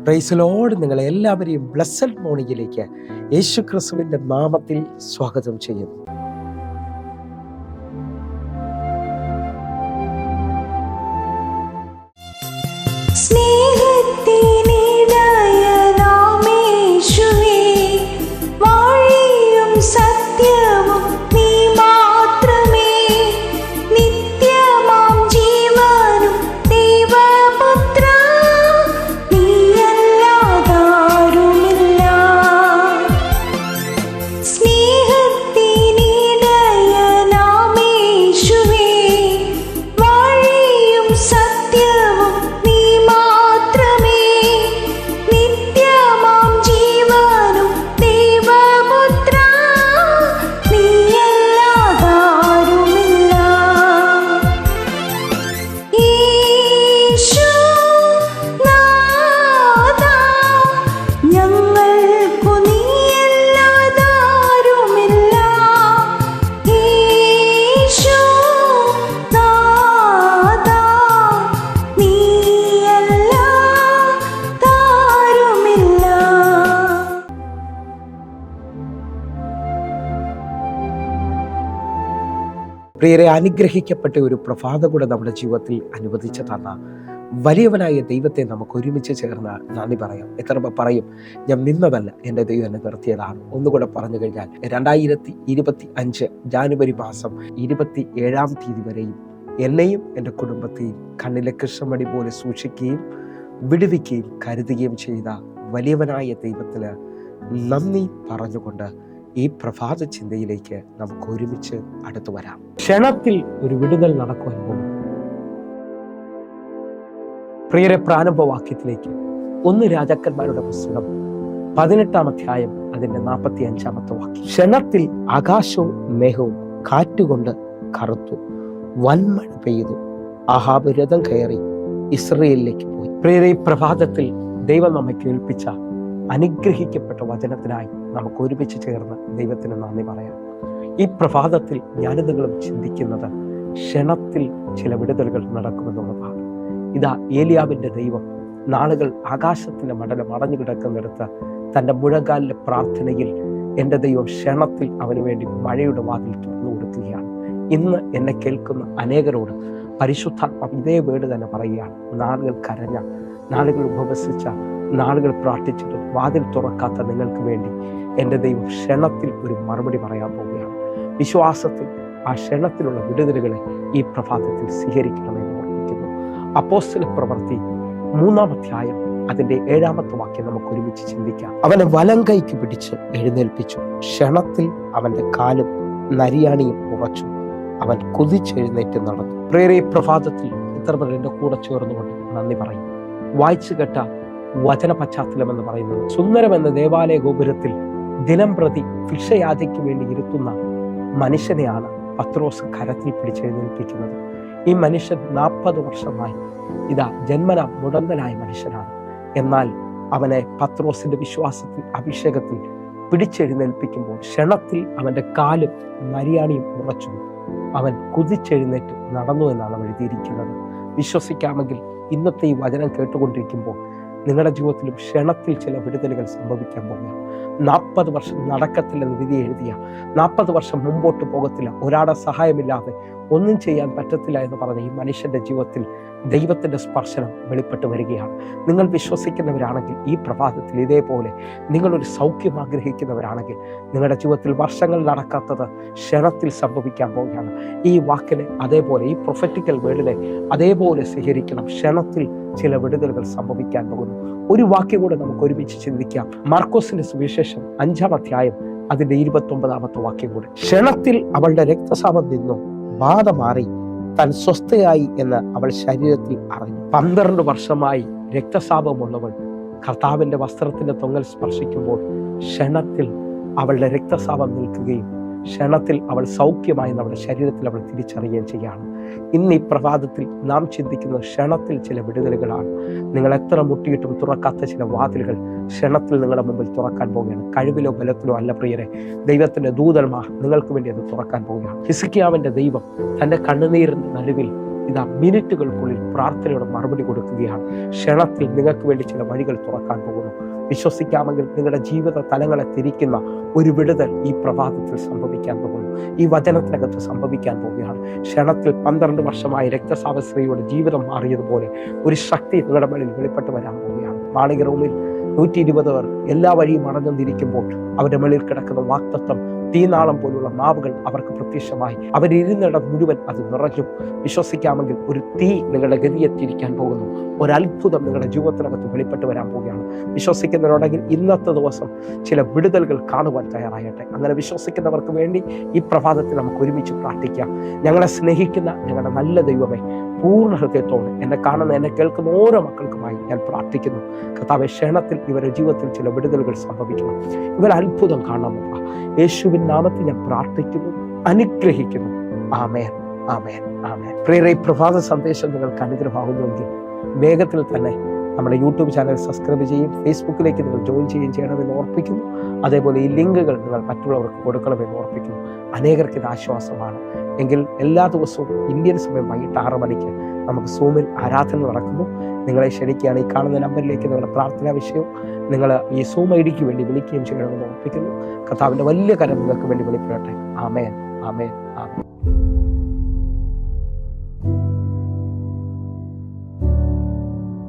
Praise Lord. നിങ്ങളെ എല്ലാവരെയും blessed മോർണിംഗിലേക്ക് യേശു ക്രിസ്തുവിൻ്റെ നാമത്തിൽ സ്വാഗതം ചെയ്യുന്നു. പ്രിയരെ, അനുഗ്രഹിക്കപ്പെട്ട ഒരു പ്രഭാതം കൂടെ നമ്മുടെ ജീവിതത്തിൽ അനുവദിച്ചു തന്ന വലിയവനായ ദൈവത്തെ നമുക്ക് ഒരുമിച്ച് ചേർന്ന് നന്ദി പറയാം. എത്ര പറയും, ഞാൻ നിന്നതല്ല, എൻ്റെ ദൈവം എന്നെ നിർത്തിയതാണ്. ഒന്നുകൂടെ പറഞ്ഞു കഴിഞ്ഞാൽ 2025 ജാനുവരി മാസം 27 തീയതി വരെയും എന്നെയും എൻ്റെ കുടുംബത്തെയും കണ്ണിലെ കൃഷ്ണമണി പോലെ സൂക്ഷിക്കുകയും വിടുവിക്കുകയും കരുതുകയും ചെയ്ത വലിയവനായ ദൈവത്തിന് നന്ദി പറഞ്ഞുകൊണ്ട് ഈ പ്രഭാത ചിന്തയിലേക്ക് നമുക്ക് ഒരുമിച്ച് അടുത്തു വരാം. ക്ഷണത്തിൽ ഒരു വിടുതൽ നടക്കുവാൻ പോകും. പ്രിയരെ, പ്രാരംഭവാക്യത്തിലേക്ക് 1 രാജാക്കന്മാരുടെ പുസ്തകം 18 അധ്യായം അതിന്റെ 45 വാക്യം. ക്ഷണത്തിൽ ആകാശവും മേഘവും കാറ്റുകൊണ്ട് കറുത്തു, വൻമഴ പെയ്തു, ആഹാബ് രഥം കയറി ഇസ്രയേലിലേക്ക് പോയി. പ്രിയരെ, ഈ പ്രഭാതത്തിൽ ദൈവം നമ്മെ കേൾപ്പിച്ച അനുഗ്രഹിക്കപ്പെട്ട വചനത്തിനായി നമുക്ക് ഒരുമിച്ച് ചേർന്ന് ദൈവത്തിന് നന്ദി പറയാം. ഈ പ്രഭാതത്തിൽ ഞാനും നിങ്ങളും ചിന്തിക്കുന്നത് ക്ഷണത്തിൽ ചില വിടുതലുകൾ നടക്കുമെന്നുള്ളതാണ്. ഇതാ ഏലിയാവിൻ്റെ ദൈവം നാളുകൾ ആകാശത്തിൻ്റെ മടലം അടഞ്ഞു കിടക്കുന്നിടത്ത് തൻ്റെ മുഴങ്കാലിലെ പ്രാർത്ഥനയിൽ എൻ്റെ ദൈവം ക്ഷണത്തിൽ അവന് വേണ്ടി മഴയുടെ വാതിൽ തുറന്നു കൊടുക്കുകയാണ്. ഇന്ന് എന്നെ കേൾക്കുന്ന അനേകരോട് പരിശുദ്ധാത്മാവ് ഇതേ വേട് തന്നെ പറയുകയാണ്. നാളുകൾ കരഞ്ഞ, നാളുകൾ ഉപവസിച്ച, നാളുകൾ പ്രാർത്ഥിച്ചിട്ട് വാതിൽ തുറക്കാത്ത നിങ്ങൾക്ക് വേണ്ടി എൻ്റെ ദൈവം ക്ഷണത്തിൽ ഒരു മറുപടി പറയാൻ പോവുകയാണ്. വിശ്വാസത്തിൽ ആ ക്ഷണത്തിലുള്ള വിടുതലുകളെ ഈ പ്രഭാതത്തിൽ സ്വീകരിക്കണമെന്ന് ഓർമ്മിക്കുന്നു. അപ്പോസ്തല പ്രവൃത്തി 3 അധ്യായം അതിൻ്റെ 7 വാക്യം നമുക്ക് ഒരുമിച്ച് ചിന്തിക്കാം. അവനെ വലം കൈക്ക് പിടിച്ച് എഴുന്നേൽപ്പിച്ചു, ക്ഷണത്തിൽ അവൻ്റെ കാലും നരിയാണിയും ഉറച്ചു, അവൻ കുതിച്ചെഴുന്നേറ്റ് നടന്നു. പ്രിയരെ, പ്രഭാതത്തിൽ എത്ര പേർ എൻ്റെ കൂടെ ചേർന്നുകൊണ്ട് നന്ദി പറയും. വായിച്ചു കേട്ട വചന പശ്ചാത്തലം എന്ന് പറയുന്നത് സുന്ദരം എന്ന ദേവാലയ ഗോപുരത്തിൽ ദിനം പ്രതി ഭിക്ഷയാചയ്ക്ക് വേണ്ടി ഇരുത്തുന്ന മനുഷ്യനെയാണ് പത്രോസ് കരത്തിൽ പിടിച്ചെഴുന്നേൽപ്പിക്കുന്നത്. ഈ മനുഷ്യൻ 40 വർഷമായി ഇതാ ജന്മന മുടന്തനായ മനുഷ്യനാണ്. എന്നാൽ അവനെ പത്രോസിന്റെ വിശ്വാസത്തിൽ, അഭിഷേകത്തിൽ പിടിച്ചെഴുന്നേൽപ്പിക്കുമ്പോൾ ക്ഷണത്തിൽ അവന്റെ കാലും നരിയാണിയും ഉറച്ചു, അവൻ കുതിച്ചെഴുന്നേറ്റ് നടന്നു എന്നാണ് എഴുതിയിരിക്കുന്നത്. വിശ്വസിക്കാമെങ്കിൽ ഇന്നത്തെ ഈ വചനം കേട്ടുകൊണ്ടിരിക്കുമ്പോൾ നിങ്ങളുടെ ജീവിതത്തിലും ക്ഷണത്തിൽ ചില വിടുതലുകൾ സംഭവിക്കാൻ പോകുകയാണ്. 40 വർഷം നടക്കത്തില്ലെന്ന് വിധി എഴുതിയ, 40 വർഷം മുമ്പോട്ട് പോകത്തില്ല, ഒരാളുടെ സഹായമില്ലാതെ ഒന്നും ചെയ്യാൻ പറ്റത്തില്ല എന്ന് പറഞ്ഞ ഈ മനുഷ്യന്റെ ജീവിതത്തിൽ ദൈവത്തിന്റെ സ്പർശനം വെളിപ്പെട്ട് വരികയാണ്. നിങ്ങൾ വിശ്വസിക്കുന്നവരാണെങ്കിൽ ഈ പ്രഭാതത്തിൽ ഇതേപോലെ നിങ്ങളൊരു സൗഖ്യം ആഗ്രഹിക്കുന്നവരാണെങ്കിൽ നിങ്ങളുടെ ജീവിതത്തിൽ വർഷങ്ങൾ നടക്കാത്തത് ക്ഷണത്തിൽ സംഭവിക്കാൻ പോവുകയാണ്. ഈ വാക്കിനെ അതേപോലെ, ഈ പ്രൊഫറ്റിക്കൽ വേർഡിനെ അതേപോലെ സ്വീകരിക്കണം. ക്ഷണത്തിൽ ചില വിടുതലുകൾ സംഭവിക്കാൻ പോകുന്നു. ഒരു വാക്യം കൂടെ നമുക്ക് ഒരുമിച്ച് ചിന്തിക്കാം. മാർക്കോസിന്റെ സുവിശേഷം 5 അധ്യായം അതിന്റെ 29 വാക്യം കൂടെ. ക്ഷണത്തിൽ അവളുടെ രക്തസ്രാവം നിന്നു, ബാധ മാറി, താൻ സ്വസ്ഥയായി എന്ന് അവൾ ശരീരത്തിൽ അറിഞ്ഞു. 12 വർഷമായി രക്തസ്രാവമുള്ളവൾ കർത്താവിന്റെ വസ്ത്രത്തിന്റെ തൊങ്ങൽ സ്പർശിക്കുമ്പോൾ ക്ഷണത്തിൽ അവളുടെ രക്തസ്രാവം നിൽക്കുകയും ക്ഷണത്തിൽ അവൾ സൗഖ്യമായി നമ്മുടെ ശരീരത്തിൽ അവൾ തിരിച്ചറിയുകയും ചെയ്യുകയാണ്. ഇന്ന് ഈ പ്രഭാതത്തിൽ നാം ചിന്തിക്കുന്ന ക്ഷണത്തിൽ ചില വിടുതലുകളാണ്. നിങ്ങൾ എത്ര മുട്ടിയിട്ടും തുറക്കാത്ത ചില വാതിലുകൾ ക്ഷണത്തിൽ നിങ്ങളുടെ മുമ്പിൽ തുറക്കാൻ പോവുകയാണ്. കഴിവിലോ ബലത്തിലോ അല്ല പ്രിയരെ, ദൈവത്തിന്റെ ദൂതന്മാർ നിങ്ങൾക്ക് വേണ്ടി അത് തുറക്കാൻ പോവുകയാണ്. ഹിസ്കിയാവിന്റെ ദൈവം തന്റെ കണ്ണുനീരിന്റെ നടുവിൽ ഇതാ മിനിറ്റുകൾക്കുള്ളിൽ പ്രാർത്ഥനയോടെ മറുപടി കൊടുക്കുകയാണ്. ക്ഷണത്തിൽ നിങ്ങൾക്ക് വേണ്ടി ചില വഴികൾ തുറക്കാൻ പോകുന്നു. വിശ്വസിക്കാമെങ്കിൽ നിങ്ങളുടെ ജീവിത തലങ്ങളെ തിരിക്കുന്ന ഒരു വിടുതൽ ഈ പ്രഭാതത്തിൽ സംഭവിക്കാൻ പോകുന്നു. ഈ വചനത്തിനകത്ത് സംഭവിക്കാൻ പോവുകയാണ്. ക്ഷണത്തിൽ 12 വർഷമായി രക്തസ്രാവസ്ത്രീയുടെ ജീവിതം മാറിയതുപോലെ ഒരു ശക്തി നിങ്ങളുടെ മേളിൽ വെളിപ്പെട്ട് വരാൻ പോവുകയാണ്. മാളിക റൂമിൽ 120 പേർ എല്ലാ വഴിയും അടഞ്ഞിരിക്കുമ്പോൾ അവരുടെ മേളിൽ കിടക്കുന്ന വാക്തത്വം തീനാളം പോലുള്ള നാവുകൾ അവർക്ക് പ്രത്യക്ഷമായി. അവരിരുന്നിടം മുഴുവൻ അത് നിറഞ്ഞു. വിശ്വസിക്കാമെങ്കിൽ ഒരു തീ നിങ്ങളുടെ ഗതിയെ തിരിക്കാൻ പോകുന്നു. ഒരത്ഭുതം നിങ്ങളുടെ ജീവിതത്തിനകത്ത് വെളിപ്പെട്ട് വരാൻ പോവുകയാണ്. വിശ്വസിക്കുന്നവരുണ്ടെങ്കിൽ ഇന്നത്തെ ദിവസം ചില വിടുതലുകൾ കാണുവാൻ തയ്യാറാകട്ടെ. അങ്ങനെ വിശ്വസിക്കുന്നവർക്ക് വേണ്ടി ഈ പ്രഭാതത്തിൽ നമുക്ക് ഒരുമിച്ച് പ്രാർത്ഥിക്കാം. ഞങ്ങളെ സ്നേഹിക്കുന്ന ഞങ്ങളുടെ നല്ല ദൈവമേ, പൂർണ്ണ ഹൃദയത്തോടെ എന്നെ കാണുന്ന എന്നെ കേൾക്കുന്ന ഓരോ മക്കൾക്കുമായി ഞാൻ പ്രാർത്ഥിക്കുന്നു. കർത്താവേ, ക്ഷണത്തിൽ ഇവരുടെ ജീവിതത്തിൽ ചില വിടുതലുകൾ സംഭവിക്കണം. ഇവർ അത്ഭുതം കാണണം. യേശുവിൻ നാമത്തിൽ ഞാൻ പ്രാർത്ഥിക്കുന്നു, അനുഗ്രഹിക്കുന്നു. ആമേൻ, ആമേൻ, ആമേൻ. പ്രിയരേ, ഈ പ്രഭാത സന്ദേശം നിങ്ങൾക്ക് അനുഗ്രഹമാകുന്നുവെങ്കിൽ വേഗത്തിൽ തന്നെ നമ്മുടെ യൂട്യൂബ് ചാനൽ സബ്സ്ക്രൈബ് ചെയ്യും, ഫേസ്ബുക്കിലേക്ക് നിങ്ങൾ ജോയിൻ ചെയ്യണമെന്ന് ഓർപ്പിക്കുന്നു. അതേപോലെ ഈ ലിങ്കുകൾ നിങ്ങൾ മറ്റുള്ളവർക്ക് കൊടുക്കണമെന്ന് ഓർപ്പിക്കുന്നു. അനേകർക്ക് ഇത് ആശ്വാസമാണ്. എങ്കിൽ എല്ലാ ദിവസവും ഇന്ത്യൻ സമയം വൈകിട്ട് 6 മണിക്ക് നമുക്ക് സൂമിൽ ആരാധന നടക്കുന്നു. നിങ്ങളെ ക്ഷണിക്കുകയാണ്. ഈ കാണുന്ന നമ്പറിലേക്ക് നിങ്ങളുടെ പ്രാർത്ഥനാ വിഷയവും നിങ്ങൾ ഈ സൂം ഐഡിക്ക് വേണ്ടി വിളിക്കുകയും ചെയ്യണമെന്ന് ഓർപ്പിക്കുന്നു. കർത്താവിൻ്റെ വലിയ കരം നിങ്ങൾക്ക് വേണ്ടി വെളിപ്പെടട്ടെ. ആമേൻ, ആമേൻ, ആമേൻ.